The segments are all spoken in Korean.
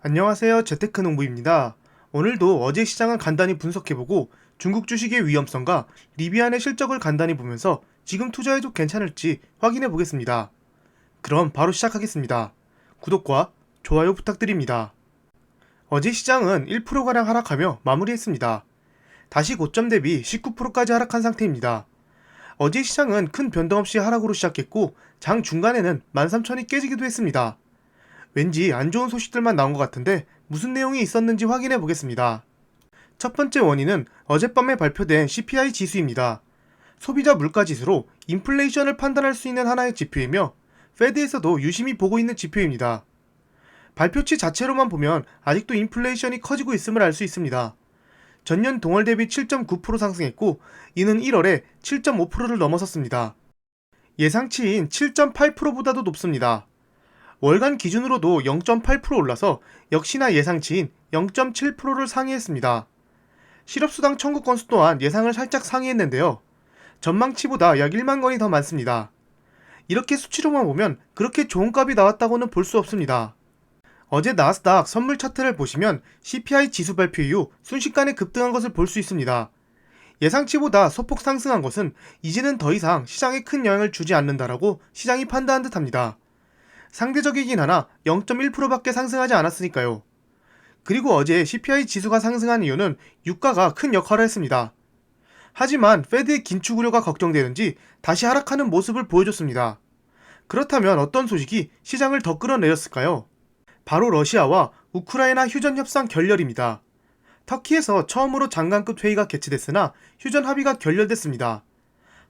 안녕하세요. 재테크농부입니다. 오늘도 어제 시장을 간단히 분석해보고 중국 주식의 위험성과 리비안의 실적을 간단히 보면서 지금 투자해도 괜찮을지 확인해보겠습니다. 그럼 바로 시작하겠습니다. 구독과 좋아요 부탁드립니다. 어제 시장은 1%가량 하락하며 마무리했습니다. 다시 고점 대비 19%까지 하락한 상태입니다. 어제 시장은 큰 변동 없이 하락으로 시작했고 장 중간에는 13,000이 깨지기도 했습니다. 왠지 안 좋은 소식들만 나온 것 같은데 무슨 내용이 있었는지 확인해 보겠습니다. 첫 번째 원인은 어젯밤에 발표된 CPI 지수입니다. 소비자 물가 지수로 인플레이션을 판단할 수 있는 하나의 지표이며 페드에서도 유심히 보고 있는 지표입니다. 발표치 자체로만 보면 아직도 인플레이션이 커지고 있음을 알 수 있습니다. 전년 동월 대비 7.9% 상승했고 이는 1월에 7.5%를 넘어섰습니다. 예상치인 7.8%보다도 높습니다. 월간 기준으로도 0.8% 올라서 역시나 예상치인 0.7%를 상회했습니다. 실업수당 청구 건수 또한 예상을 살짝 상회했는데요. 전망치보다 약 1만 건이 더 많습니다. 이렇게 수치로만 보면 그렇게 좋은 값이 나왔다고는 볼 수 없습니다. 어제 나스닥 선물 차트를 보시면 CPI 지수 발표 이후 순식간에 급등한 것을 볼 수 있습니다. 예상치보다 소폭 상승한 것은 이제는 더 이상 시장에 큰 영향을 주지 않는다라고 시장이 판단한 듯합니다. 상대적이긴 하나 0.1%밖에 상승하지 않았으니까요. 그리고 어제 CPI 지수가 상승한 이유는 유가가 큰 역할을 했습니다. 하지만 페드의 긴축 우려가 걱정되는지 다시 하락하는 모습을 보여줬습니다. 그렇다면 어떤 소식이 시장을 더 끌어내렸을까요? 바로 러시아와 우크라이나 휴전 협상 결렬입니다. 터키에서 처음으로 장관급 회의가 개최됐으나 휴전 합의가 결렬됐습니다.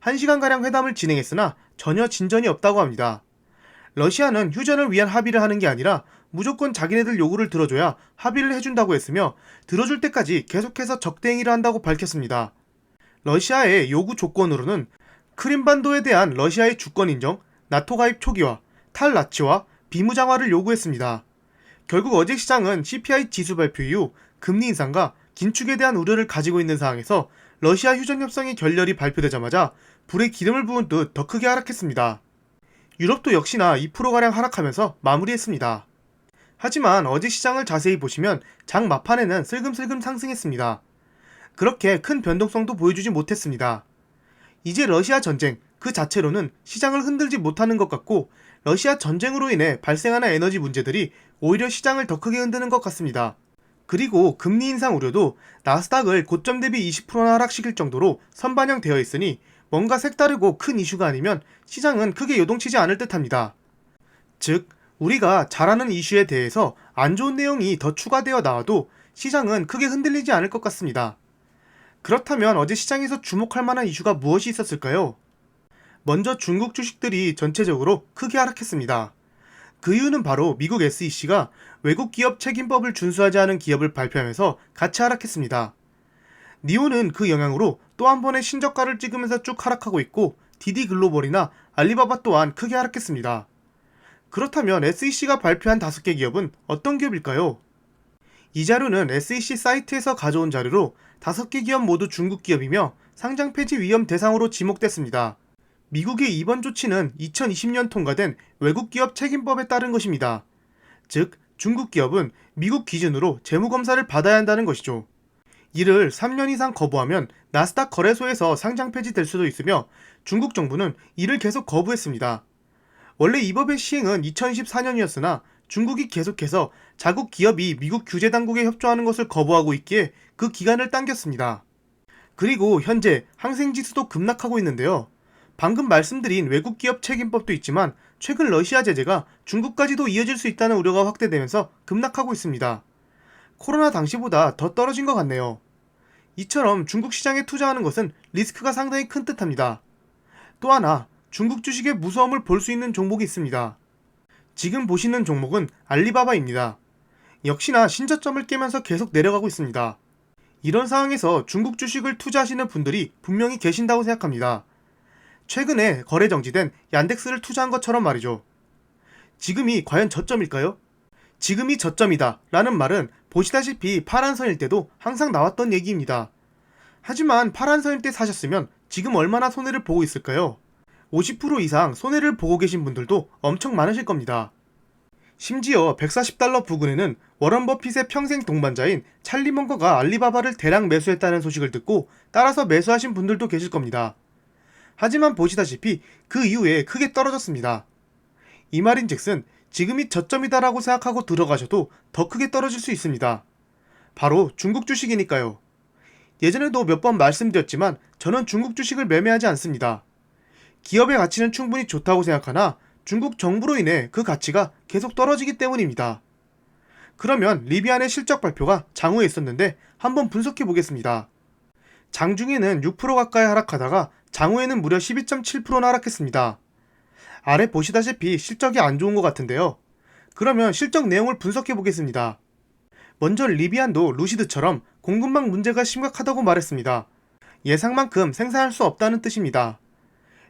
1시간가량 회담을 진행했으나 전혀 진전이 없다고 합니다. 러시아는 휴전을 위한 합의를 하는 게 아니라 무조건 자기네들 요구를 들어줘야 합의를 해준다고 했으며 들어줄 때까지 계속해서 적대행위를 한다고 밝혔습니다. 러시아의 요구 조건으로는 크림반도에 대한 러시아의 주권 인정, 나토 가입 초기화, 탈나치와 비무장화를 요구했습니다. 결국 어제 시장은 CPI 지수 발표 이후 금리 인상과 긴축에 대한 우려를 가지고 있는 상황에서 러시아 휴전 협상의 결렬이 발표되자마자 불에 기름을 부은 듯 더 크게 하락했습니다. 유럽도 역시나 2%가량 하락하면서 마무리했습니다. 하지만 어제 시장을 자세히 보시면 장 막판에는 슬금슬금 상승했습니다. 그렇게 큰 변동성도 보여주지 못했습니다. 이제 러시아 전쟁 그 자체로는 시장을 흔들지 못하는 것 같고 러시아 전쟁으로 인해 발생하는 에너지 문제들이 오히려 시장을 더 크게 흔드는 것 같습니다. 그리고 금리 인상 우려도 나스닥을 고점 대비 20%나 하락시킬 정도로 선반영되어 있으니 뭔가 색다르고 큰 이슈가 아니면 시장은 크게 요동치지 않을 듯합니다. 즉, 우리가 잘 아는 이슈에 대해서 안 좋은 내용이 더 추가되어 나와도 시장은 크게 흔들리지 않을 것 같습니다. 그렇다면 어제 시장에서 주목할 만한 이슈가 무엇이 있었을까요? 먼저 중국 주식들이 전체적으로 크게 하락했습니다. 그 이유는 바로 미국 SEC가 외국 기업 책임법을 준수하지 않은 기업을 발표하면서 같이 하락했습니다. 니오는 그 영향으로 또 한 번의 신저가를 찍으면서 쭉 하락하고 있고 DD글로벌이나 알리바바 또한 크게 하락했습니다. 그렇다면 SEC가 발표한 5개 기업은 어떤 기업일까요? 이 자료는 SEC 사이트에서 가져온 자료로 5개 기업 모두 중국 기업이며 상장 폐지 위험 대상으로 지목됐습니다. 미국의 이번 조치는 2020년 통과된 외국 기업 책임법에 따른 것입니다. 즉, 중국 기업은 미국 기준으로 재무검사를 받아야 한다는 것이죠. 이를 3년 이상 거부하면 나스닥 거래소에서 상장 폐지될 수도 있으며 중국 정부는 이를 계속 거부했습니다. 원래 이 법의 시행은 2024년이었으나 중국이 계속해서 자국 기업이 미국 규제 당국에 협조하는 것을 거부하고 있기에 그 기간을 당겼습니다. 그리고 현재 항생지수도 급락하고 있는데요. 방금 말씀드린 외국 기업 책임법도 있지만 최근 러시아 제재가 중국까지도 이어질 수 있다는 우려가 확대되면서 급락하고 있습니다. 코로나 당시보다 더 떨어진 것 같네요. 이처럼 중국 시장에 투자하는 것은 리스크가 상당히 큰 듯합니다. 또 하나, 중국 주식의 무서움을 볼 수 있는 종목이 있습니다. 지금 보시는 종목은 알리바바입니다. 역시나 신저점을 깨면서 계속 내려가고 있습니다. 이런 상황에서 중국 주식을 투자하시는 분들이 분명히 계신다고 생각합니다. 최근에 거래 정지된 얀덱스를 투자한 것처럼 말이죠. 지금이 과연 저점일까요? 지금이 저점이다 라는 말은 보시다시피 파란선일 때도 항상 나왔던 얘기입니다. 하지만 파란선일 때 사셨으면 지금 얼마나 손해를 보고 있을까요? 50% 이상 손해를 보고 계신 분들도 엄청 많으실 겁니다. 심지어 $140 부근에는 워런 버핏의 평생 동반자인 찰리 먼거가 알리바바를 대량 매수했다는 소식을 듣고 따라서 매수하신 분들도 계실 겁니다. 하지만 보시다시피 그 이후에 크게 떨어졌습니다. 이 말인즉슨 지금이 저점이다라고 생각하고 들어가셔도 더 크게 떨어질 수 있습니다. 바로 중국 주식이니까요. 예전에도 몇 번 말씀드렸지만 저는 중국 주식을 매매하지 않습니다. 기업의 가치는 충분히 좋다고 생각하나 중국 정부로 인해 그 가치가 계속 떨어지기 때문입니다. 그러면 리비안의 실적 발표가 장후에 있었는데 한번 분석해 보겠습니다. 장중에는 6% 가까이 하락하다가 장후에는 무려 12.7%나 하락했습니다. 아래 보시다시피 실적이 안 좋은 것 같은데요. 그러면 실적 내용을 분석해 보겠습니다. 먼저 리비안도 루시드처럼 공급망 문제가 심각하다고 말했습니다. 예상만큼 생산할 수 없다는 뜻입니다.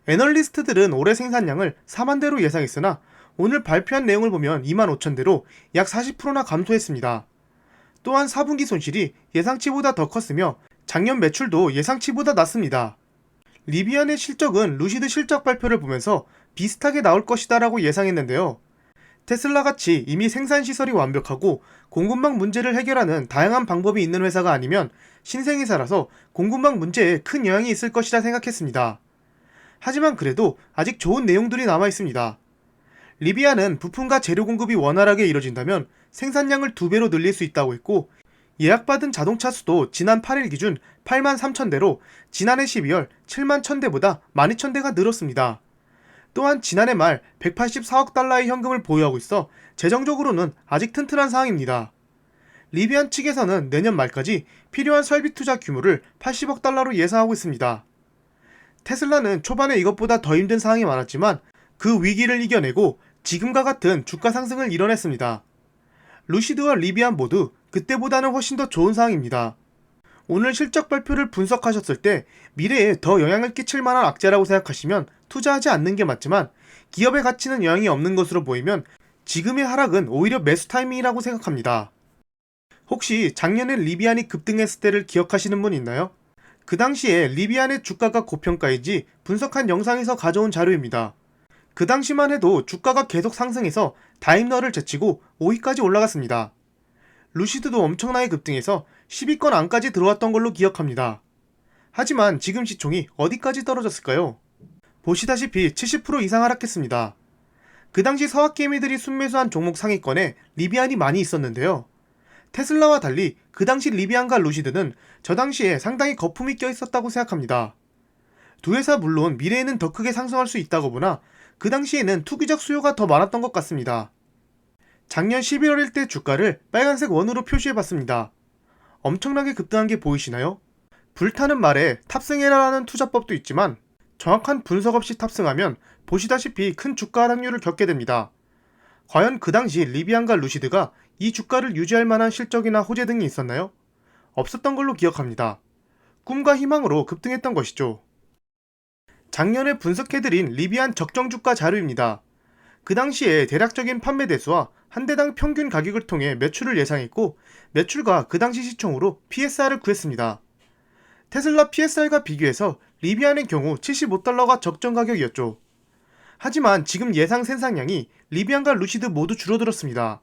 애널리스트들은 올해 생산량을 4만 대로 예상했으나 오늘 발표한 내용을 보면 2만 5천 대로 약 40%나 감소했습니다. 또한 4분기 손실이 예상치보다 더 컸으며 작년 매출도 예상치보다 낮습니다. 리비안의 실적은 루시드 실적 발표를 보면서 비슷하게 나올 것이다 라고 예상했는데요. 테슬라같이 이미 생산시설이 완벽하고 공급망 문제를 해결하는 다양한 방법이 있는 회사가 아니면 신생회사라서 공급망 문제에 큰 영향이 있을 것이라 생각했습니다. 하지만 그래도 아직 좋은 내용들이 남아있습니다. 리비안은 부품과 재료 공급이 원활하게 이뤄진다면 생산량을 2배로 늘릴 수 있다고 했고 예약받은 자동차 수도 지난 8일 기준 8만 3천 대로 지난해 12월 7만 1,000대보다 12,000대가 늘었습니다. 또한 지난해 말 184억 달러의 현금을 보유하고 있어 재정적으로는 아직 튼튼한 상황입니다. 리비안 측에서는 내년 말까지 필요한 설비 투자 규모를 80억 달러로 예상하고 있습니다. 테슬라는 초반에 이것보다 더 힘든 상황이 많았지만 그 위기를 이겨내고 지금과 같은 주가 상승을 이뤄냈습니다. 루시드와 리비안 모두 그때보다는 훨씬 더 좋은 상황입니다. 오늘 실적 발표를 분석하셨을 때 미래에 더 영향을 끼칠 만한 악재라고 생각하시면 투자하지 않는 게 맞지만 기업의 가치는 영향이 없는 것으로 보이면 지금의 하락은 오히려 매수 타이밍이라고 생각합니다. 혹시 작년에 리비안이 급등했을 때를 기억하시는 분 있나요? 그 당시에 리비안의 주가가 고평가인지 분석한 영상에서 가져온 자료입니다. 그 당시만 해도 주가가 계속 상승해서 다임러를 제치고 5위까지 올라갔습니다. 루시드도 엄청나게 급등해서 10위권 안까지 들어왔던 걸로 기억합니다. 하지만 지금 시총이 어디까지 떨어졌을까요? 보시다시피 70% 이상 하락했습니다. 그 당시 서학개미들이 순매수한 종목 상위권에 리비안이 많이 있었는데요. 테슬라와 달리 그 당시 리비안과 루시드는 저 당시에 상당히 거품이 껴있었다고 생각합니다. 두 회사 물론 미래에는 더 크게 상승할 수 있다고 보나 그 당시에는 투기적 수요가 더 많았던 것 같습니다. 작년 11월일 때 주가를 빨간색 원으로 표시해봤습니다. 엄청나게 급등한 게 보이시나요? 불타는 말에 탑승해라라는 투자법도 있지만 정확한 분석 없이 탑승하면 보시다시피 큰 주가 하락률을 겪게 됩니다. 과연 그 당시 리비안과 루시드가 이 주가를 유지할 만한 실적이나 호재 등이 있었나요? 없었던 걸로 기억합니다. 꿈과 희망으로 급등했던 것이죠. 작년에 분석해드린 리비안 적정주가 자료입니다. 그 당시에 대략적인 판매 대수와 한 대당 평균 가격을 통해 매출을 예상했고 매출과 그 당시 시총으로 PSR을 구했습니다. 테슬라 PSR과 비교해서 리비안의 경우 75달러가 적정 가격이었죠. 하지만 지금 예상 생산량이 리비안과 루시드 모두 줄어들었습니다.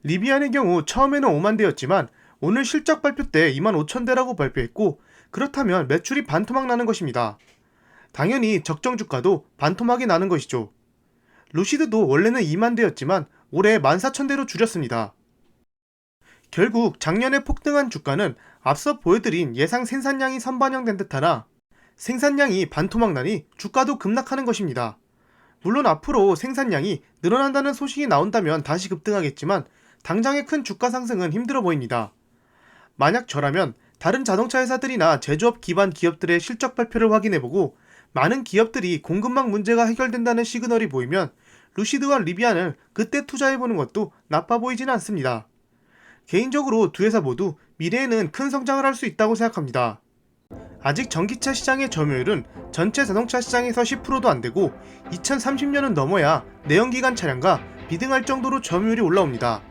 리비안의 경우 처음에는 5만 대였지만 오늘 실적 발표 때 2만 5천 대라고 발표했고 그렇다면 매출이 반토막 나는 것입니다. 당연히 적정 주가도 반토막이 나는 것이죠. 루시드도 원래는 2만 대였지만 올해 14,000대로 줄였습니다. 결국 작년에 폭등한 주가는 앞서 보여드린 예상 생산량이 선반영된 듯하나 생산량이 반토막 나니 주가도 급락하는 것입니다. 물론 앞으로 생산량이 늘어난다는 소식이 나온다면 다시 급등하겠지만 당장의 큰 주가 상승은 힘들어 보입니다. 만약 저라면 다른 자동차 회사들이나 제조업 기반 기업들의 실적 발표를 확인해보고 많은 기업들이 공급망 문제가 해결된다는 시그널이 보이면 루시드와 리비안을 그때 투자해보는 것도 나빠 보이지는 않습니다. 개인적으로 두 회사 모두 미래에는 큰 성장을 할 수 있다고 생각합니다. 아직 전기차 시장의 점유율은 전체 자동차 시장에서 10%도 안되고 2030년은 넘어야 내연기관 차량과 비등할 정도로 점유율이 올라옵니다.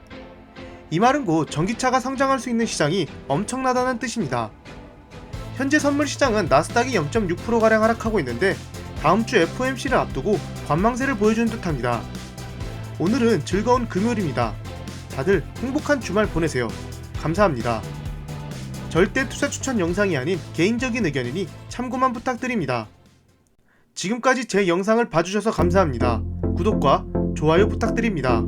이 말은 곧 전기차가 성장할 수 있는 시장이 엄청나다는 뜻입니다. 현재 선물 시장은 나스닥이 0.6%가량 하락하고 있는데 다음주 FOMC를 앞두고 관망세를 보여주는 듯합니다. 오늘은 즐거운 금요일입니다. 다들 행복한 주말 보내세요. 감사합니다. 절대 투자 추천 영상이 아닌 개인적인 의견이니 참고만 부탁드립니다. 지금까지 제 영상을 봐주셔서 감사합니다. 구독과 좋아요 부탁드립니다.